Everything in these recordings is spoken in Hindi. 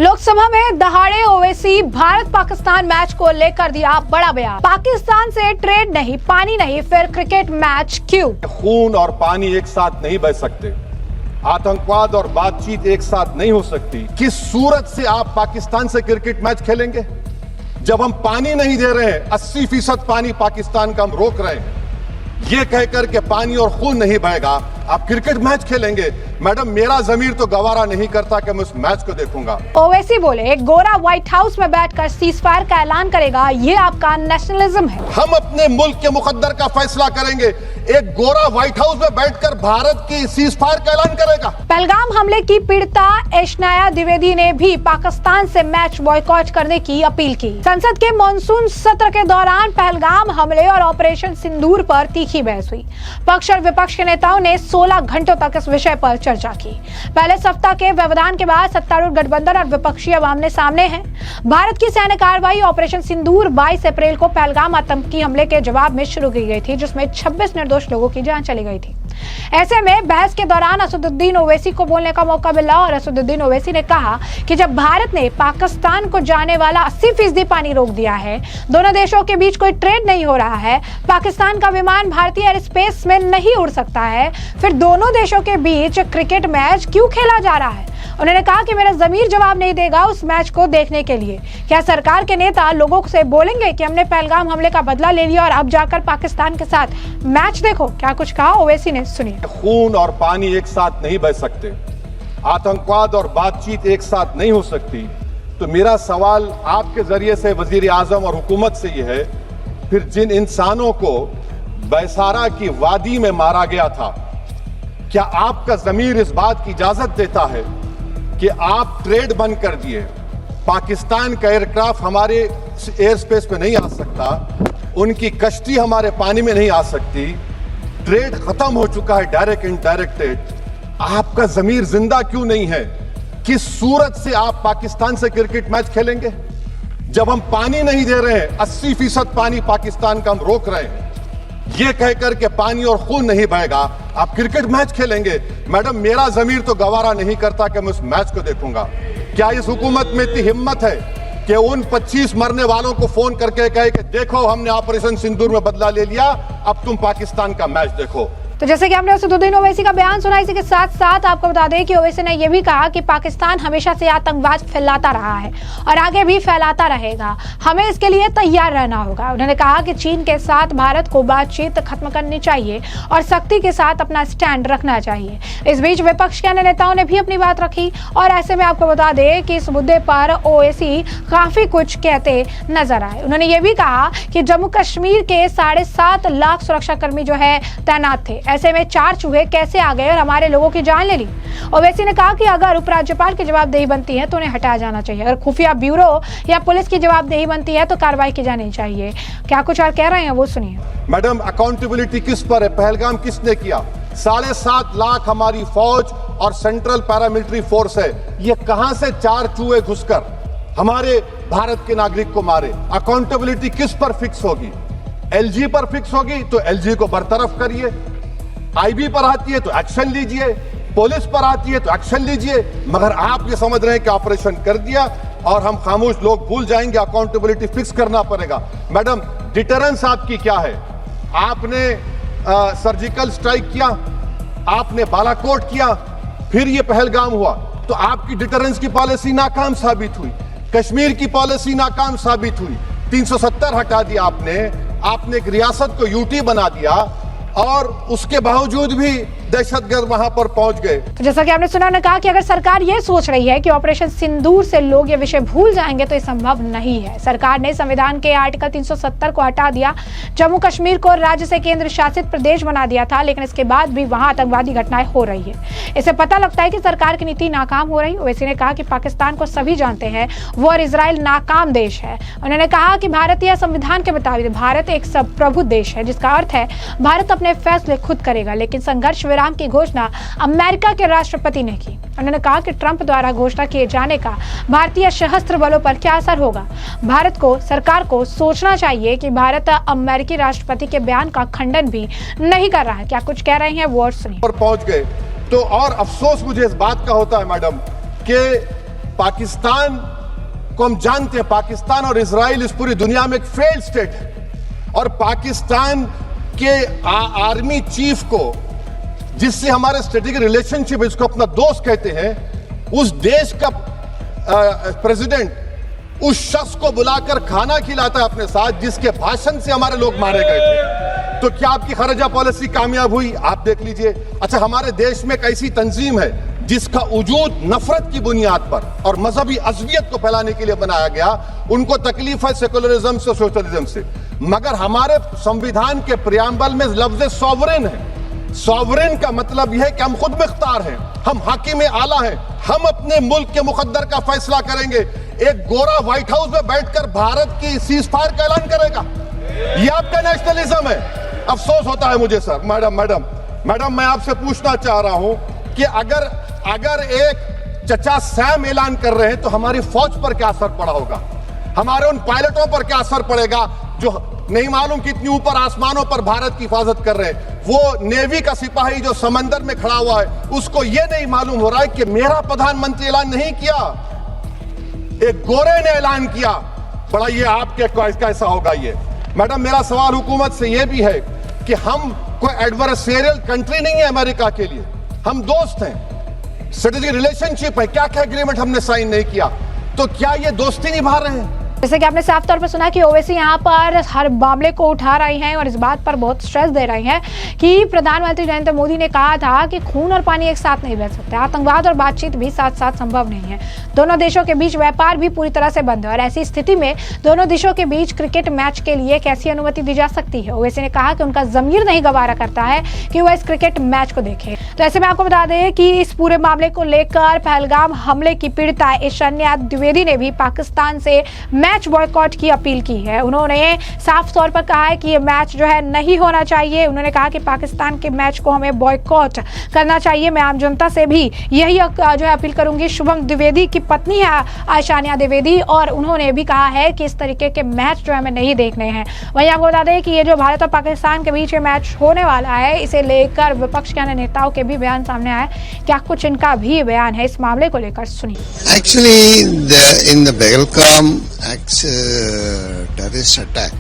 लोकसभा में दहाड़े ओवैसी भारत पाकिस्तान मैच को लेकर दिया बड़ा बयान। पाकिस्तान से ट्रेड नहीं, पानी नहीं, फिर क्रिकेट मैच क्यों? खून और पानी एक साथ नहीं बह सकते, आतंकवाद और बातचीत एक साथ नहीं हो सकती। किस सूरत से आप पाकिस्तान से क्रिकेट मैच खेलेंगे जब हम पानी नहीं दे रहे हैं? 80% पानी पाकिस्तान का हम रोक रहे हैं। ये कहकर के पानी और खून नहीं बहेगा, आप क्रिकेट मैच खेलेंगे? मैडम, मेरा जमीर तो गवारा नहीं करता कि मैं उस मैच को देखूंगा। ओवैसी बोले, गोरा व्हाइट हाउस में बैठकर सीजफायर का ऐलान करेगा, ये आपका नेशनलिज्म है। हम अपने मुल्क के मुकद्दर का फैसला करेंगे, एक गोरा व्हाइट हाउस में बैठकर भारत की सीजफायर का ऐलान करेगा। पहलगाम हमले की पीड़िता ऐशनाया द्विवेदी ने भी पाकिस्तान से मैच बॉयकॉट करने की अपील की। संसद के मानसून सत्र के दौरान पहलगाम हमले और ऑपरेशन सिंदूर पर तीखी बहस हुई। पक्ष और विपक्ष के नेताओं ने 16 घंटों तक इस विषय पर चर्चा की। पहले सप्ताह के व्यवधान के बाद सत्तारूढ़ गठबंधन और विपक्षी अब आमने सामने हैं। भारत की सैन्य कार्रवाई ऑपरेशन सिंदूर 22 अप्रैल को पहलगाम आतंकी हमले के जवाब में शुरू की गई थी, जिसमें 26 निर्दोष लोगों की जान चली गई थी। ऐसे में बहस के दौरान असदुद्दीन ओवैसी को बोलने का मौका मिला और असदुद्दीन ओवैसी ने कहा कि जब भारत ने पाकिस्तान को जाने वाला 80% पानी रोक दिया है, दोनों देशों के बीच कोई ट्रेड नहीं हो रहा है, पाकिस्तान का विमान भारतीय एयर स्पेस में नहीं उड़ सकता है, फिर दोनों देशों के बीच क्रिकेट मैच क्यों खेला जा रहा है? उन्होंने कहा कि मेरा जमीर जवाब नहीं देगा उस मैच को देखने के लिए। क्या सरकार के नेता लोगों से बोलेंगे कि हमने पहलगाम हमले का बदला ले लिया और अब जाकर पाकिस्तान के साथ मैच देखो? क्या कुछ कहा ओवैसी ने, सुनिए। खून और पानी एक साथ नहीं बह सकते, आतंकवाद और बातचीत एक साथ नहीं हो सकती। तो मेरा सवाल आपके जरिए से वजीर आजम और हुकूमत से यह है, फिर जिन इंसानों को बैसारा की वादी में मारा गया था, क्या आपका जमीर इस बात की इजाजत देता है कि आप ट्रेड बंद कर दिए? पाकिस्तान का एयरक्राफ्ट हमारे एयर स्पेस में नहीं आ सकता, उनकी कश्ती हमारे पानी में नहीं आ सकती, ट्रेड खत्म हो चुका है, डायरेक्ट इनडायरेक्टेड। आपका जमीर जिंदा क्यों नहीं है? किस सूरत से आप पाकिस्तान से क्रिकेट मैच खेलेंगे जब हम पानी नहीं दे रहे हैं? 80% पानी पाकिस्तान का हम रोक रहे हैं। ये कहकर के पानी और खून नहीं बहेगा, आप क्रिकेट मैच खेलेंगे? मैडम, मेरा जमीर तो गवारा नहीं करता कि मैं उस मैच को देखूंगा। क्या इस हुकूमत में इतनी हिम्मत है कि उन 25 मरने वालों को फोन करके कहे कि देखो हमने ऑपरेशन सिंदूर में बदला ले लिया, अब तुम पाकिस्तान का मैच देखो? तो जैसे कि आपने असदुद्दीन ओवैसी का बयान सुना, इसी के साथ साथ आपको बता दें कि ओवैसी ने यह भी कहा कि पाकिस्तान हमेशा से आतंकवाद फैलाता रहा है और आगे भी फैलाता रहेगा, हमें इसके लिए तैयार रहना होगा। उन्होंने कहा कि चीन के साथ भारत को बातचीत खत्म करनी चाहिए और सख्ती के साथ अपना स्टैंड रखना चाहिए। इस बीच विपक्ष के अन्य नेताओं ने भी अपनी बात रखी और ऐसे में आपको बता दें कि इस मुद्दे पर ओवैसी काफी कुछ कहते नजर आए। उन्होंने ये भी कहा कि जम्मू कश्मीर के 7.5 लाख सुरक्षाकर्मी जो है तैनात थे, ऐसे में 4 चूहे कैसे आ गए और हमारे लोगों की जान ले ली? ओवैसी ने कहा कि अगर उपराज्यपाल की जवाबदेही बनती है तो उन्हें हटाया जाना चाहिए, अगर खुफिया ब्यूरो या पुलिस की जवाबदेही बनती है तो कार्रवाई की जानी चाहिए। क्या कुछ और कह रहे हैं वो सुनिए। मैडम, अकाउंटेबिलिटी किस पर है? पहलगाम किसने किया? 7.5 लाख हमारी फौज और सेंट्रल पैरामिलिट्री फोर्स है, ये कहां से 4 चूहे घुसकर हमारे भारत के नागरिक को मारे? अकाउंटेबिलिटी किस पर फिक्स होगी? एलजी पर फिक्स होगी तो एलजी को बरतरफ करिए, आईबी पर आती है तो एक्शन लीजिए, पुलिस पर आती है तो एक्शन लीजिए। मगर आप ये समझ रहे हैं कि ऑपरेशन कर दिया और हम खामोश लोग भूल जाएंगे, अकाउंटेबिलिटी फिक्स करना पड़ेगा। मैडम, डिटरेंस आपकी क्या है? आपने सर्जिकल स्ट्राइक किया, आपने बालाकोट किया, फिर ये पहलगाम हुआ, तो आपकी डिटरेंस की पॉलिसी नाकाम साबित हुई, कश्मीर की पॉलिसी नाकाम साबित हुई। 370 हटा दिया आपने एक रियासत को यूटी बना दिया और उसके बावजूद भी दहशतगर्द वहां पर पहुंच गए। तो जैसा कि आपने सुना, ने कहा कि अगर सरकार ये सोच रही है कि ऑपरेशन सिंदूर से लोग ये विषय भूल जाएंगे तो ये संभव नहीं है। सरकार ने संविधान के आर्टिकल 370 को हटा दिया, जम्मू कश्मीर को राज्य से केंद्र शासित प्रदेश बना दिया था, लेकिन इसके बाद भी वहां आतंकवादी घटनाएं हो रही है। इससे पता लगता है कि सरकार की नीति नाकाम हो रही। ओवैसी ने कहा कि पाकिस्तान को सभी जानते हैं, वो और इजराइल नाकाम देश है। उन्होंने कहा कि भारतीय संविधान के मुताबिक भारत एक संप्रभु देश है, जिसका अर्थ है भारत अपने फैसले खुद करेगा, लेकिन संघर्ष विराम की घोषणा अमेरिका के राष्ट्रपति ने की। उन्होंने कहा कि ट्रंप द्वारा घोषणा किए जाने का भारतीय सशस्त्र बलों पर क्या असर होगा? भारत को, सरकार को सोचना चाहिए कि भारत अमेरिकी राष्ट्रपति के बयान का खंडन भी नहीं कर रहा है। क्या कुछ कह रहे हैं वो सुनिए। पर पहुंच गए तो और अफसोस मुझे इस बात का होता है मैडम कि पाकिस्तान को हम जानते हैं, पाकिस्तान और इजराइल इस पूरी दुनिया में एक फेल्ड स्टेट है और पाकिस्तान के आर्मी चीफ को, जिससे हमारे स्ट्रेटेजिक रिलेशनशिप, इसको अपना दोस्त कहते हैं, उस देश का प्रेसिडेंट उस शख्स को बुलाकर खाना खिलाता है अपने साथ जिसके भाषण से हमारे लोग मारे गए थे। तो क्या आपकी खर्जा पॉलिसी कामयाब हुई? आप देख लीजिए। अच्छा, हमारे देश में एक ऐसी तंजीम है जिसका वजूद नफरत की बुनियाद पर और मजहबी अज़वियत को फैलाने के लिए बनाया गया। उनको तकलीफ है सेकुलरिज्म से, सोशलिज्म से, मगर हमारे संविधान के प्रियम्बल में लफ्ज सॉवरेन है। सॉवरेन का मतलब यह है कि हम खुद मुख्तार हैं, हम हाकिम आला हैं, हम अपने मुल्क के मुकद्दर का फैसला करेंगे। एक गोरा व्हाइट हाउस में बैठकर भारत की सीज फायर का ऐलान करेगा? यह आपका नेशनलिज्म है। अफसोस होता है मुझे सर। मैडम मैं आपसे पूछना चाह रहा हूं कि अगर एक चचा सैम ऐलान कर रहे हैं तो हमारी फौज पर क्या असर पड़ा होगा, हमारे उन पायलटों पर क्या असर पड़ेगा जो नहीं मालूम कितनी ऊपर आसमानों पर भारत की हिफाजत कर रहे हैं। वो नेवी का सिपाही जो समंदर में खड़ा हुआ है, उसको यह नहीं मालूम हो रहा है कि मेरा प्रधानमंत्री ऐलान नहीं किया, एक गोरे ने ऐलान किया। बड़ा ये आपके कैसा होगा ये? मैडम, मेरा सवाल हुकूमत से यह भी है कि हम कोई एडवर्सेरियल कंट्री नहीं है अमेरिका के लिए, हम दोस्त हैं, स्ट्रेटेजिक रिलेशनशिप है। क्या क्या एग्रीमेंट हमने साइन नहीं किया, तो क्या ये दोस्ती निभा रहे हैं? जैसे कि आपने साफ तौर पर सुना कि ओवैसी यहाँ पर हर मामले को उठा रही हैं और इस बात पर बहुत स्ट्रेस दे रही हैं कि प्रधानमंत्री नरेंद्र मोदी ने कहा था कि खून और पानी एक साथ नहीं बह सकते, आतंकवाद और बातचीत भी साथ साथ संभव नहीं है, दोनों देशों के बीच व्यापार भी पूरी तरह से बंद है और ऐसी स्थिति में दोनों देशों के बीच क्रिकेट मैच के लिए कैसी अनुमति दी जा सकती है। ओवैसी ने कहा कि उनका ज़मीर नहीं गवारा करता है कि वह इस क्रिकेट मैच को देखे। तो ऐसे में आपको बता दें कि इस पूरे मामले को लेकर पहलगाम हमले की पीड़िता ऐश्वर्या द्विवेदी ने भी पाकिस्तान से मैच बॉयकॉट की अपील की है। उन्होंने साफ तौर पर कहा है कि ये मैच जो है नहीं होना चाहिए। उन्होंने कहा कि पाकिस्तान के मैच को हमें बॉयकॉट करना चाहिए। मैं आम जनता से भी यही जो है अपील करूंगी। शुभम द्विवेदी की पत्नी है ऐश्वर्या द्विवेदी और उन्होंने भी कहा है कि इस तरीके के मैच जो है हमें नहीं देखने हैं। वहीं आपको बता दें कि ये जो भारत और पाकिस्तान के बीच ये मैच होने वाला है, इसे लेकर विपक्ष के अन्य नेताओं के भी बयान सामने आए। क्या कुछ इनका भी बयान है इस मामले को लेकर, सुनिए। Actually, in the Belgaum terrorist attack,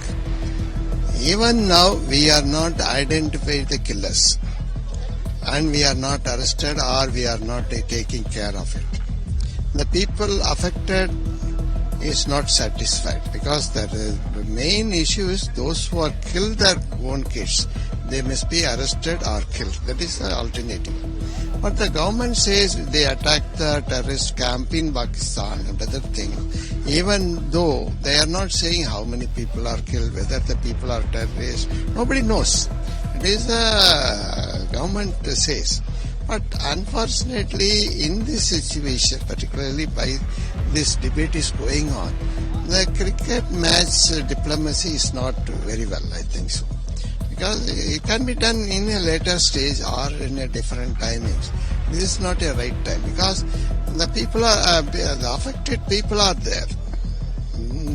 even now we are not identified the killers, and we are not arrested or we are not taking care of it. The people affected is not satisfied because the main issue is those who are killed their own kids. They must be arrested or killed. That is the alternative. But the government says they attacked the terrorist camp in Pakistan and other things. Even though they are not saying how many people are killed, whether the people are terrorists, nobody knows. It is the government says. But unfortunately, in this situation, particularly by this debate is going on, the cricket match diplomacy is not very well, I think so. Because it can be done in a later stage or in a different timings. This is not a right time because the people are the affected people are there.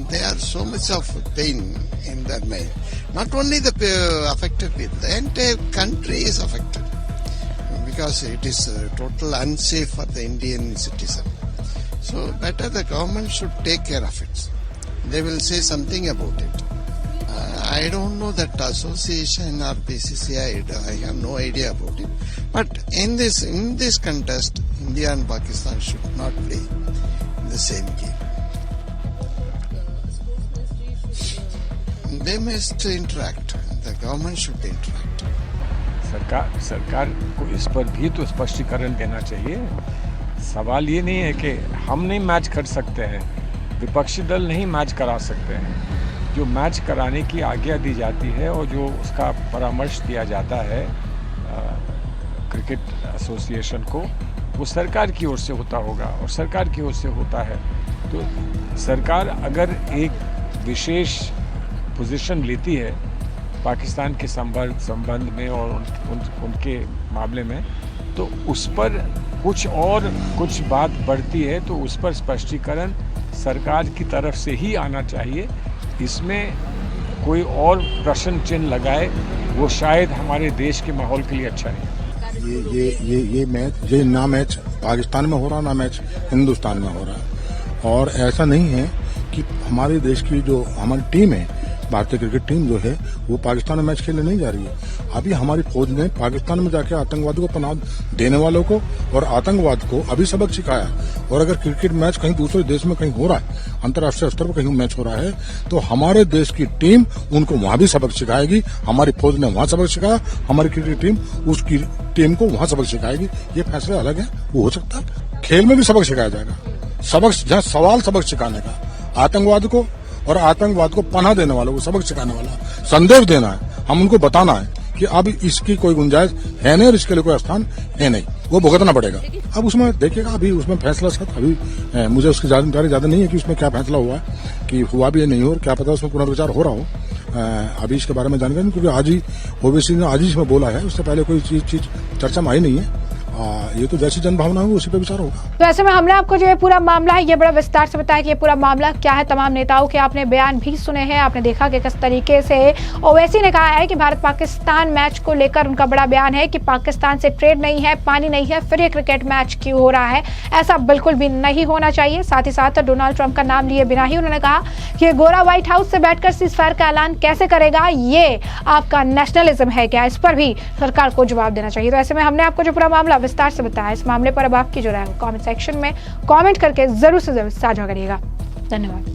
They are so much of pain in their mind. Not only the affected people, the entire country is affected because it is total unsafe for the Indian citizen. So better the government should take care of it. They will say something about it. I don't know that association or BCCI, I have no idea about it. But in this contest, India and Pakistan should not play the same game. They must interact. The government should interact. सरकार को इस पर भी तो स्पष्टीकरण देना चाहिए। सवाल ये नहीं है कि हम नहीं मैच कर सकते हैं, विपक्षी दल नहीं मैच करा सकते हैं। जो मैच कराने की आज्ञा दी जाती है और जो उसका परामर्श दिया जाता है क्रिकेट एसोसिएशन को, वो सरकार की ओर से होता होगा और सरकार की ओर से होता है। तो सरकार अगर एक विशेष पोजीशन लेती है पाकिस्तान के संबंध में और उनके मामले में, तो उस पर कुछ बात बढ़ती है तो उस पर स्पष्टीकरण सरकार की तरफ से ही आना चाहिए। इसमें कोई और प्रश्न चिन्ह लगाए वो शायद हमारे देश के माहौल के लिए अच्छा नहीं। ये मैच ना मैच पाकिस्तान में हो रहा, ना मैच हिंदुस्तान में हो रहा है। और ऐसा नहीं है कि हमारे देश की जो हमारी टीम है, भारतीय क्रिकेट टीम जो है, वो पाकिस्तान में मैच खेलने नहीं जा रही है। अभी हमारी फौज ने पाकिस्तान में जाके आतंकवाद को पनाह देने वालों को और आतंकवाद को अभी सबक सिखाया। और अगर क्रिकेट मैच कहीं दूसरे देश में कहीं हो रहा है, अंतर्राष्ट्रीय स्तर पर कहीं मैच हो रहा है, तो हमारे देश की टीम उनको वहां भी सबक सिखाएगी। हमारी फौज ने वहां सबक सिखाया, हमारी क्रिकेट टीम उसकी टीम को वहां सबक सिखाएगी। ये फैसला अलग है, वो हो सकता है। खेल में भी सबक सिखाया जाएगा। सबक जहां सवाल सबक सिखाने का, आतंकवाद को और आतंकवाद को पनाह देने वालों को सबक सिखाने वाला, संदेश देना है। हम उनको बताना है कि अब इसकी कोई गुंजाइश है नहीं और इसके लिए कोई स्थान है नहीं, वो भुगतना पड़ेगा। अब उसमें देखिएगा, अभी उसमें फैसला अभी मुझे उसकी जानकारी ज्यादा नहीं है कि उसमें क्या फैसला हुआ है, कि हुआ भी नहीं हो, और क्या पता उसमें पुनर्विचार हो रहा हो। अभी इसके बारे में जानकारी, क्योंकि आज ही ओवैसी ने आज ही इसमें बोला है, उससे पहले कोई चीज चर्चा में आई नहीं है। ये तो जैसी जनभावना होगी उसी पे विचार होगा। तो ऐसे में हमने आपको जो ये पूरा मामला है, ये बड़ा विस्तार से बताया कि ये पूरा मामला क्या है। तमाम नेताओं के आपने बयान भी सुने हैं, आपने देखा कि किस तरीके से ओवैसी ने कहा है कि भारत पाकिस्तान मैच को लेकर उनका बड़ा बयान है कि पाकिस्तान से ट्रेड नहीं है, पानी नहीं है, फिर ये क्रिकेट मैच क्यों हो रहा है, ऐसा बिल्कुल भी नहीं होना चाहिए। साथ ही साथ डोनाल्ड ट्रंप का नाम लिए बिना ही उन्होंने कहा कि गोरा व्हाइट हाउस से बैठकर सीजफायर का ऐलान कैसे करेगा, ये आपका नेशनलिज्म है क्या, इस पर भी सरकार को जवाब देना चाहिए। तो ऐसे में हमने आपको जो पूरा मामला विस्तार से बताया, इस मामले पर अब आपकी जो राय है कमेंट सेक्शन में कमेंट करके जरूर से जरूर साझा करिएगा। धन्यवाद।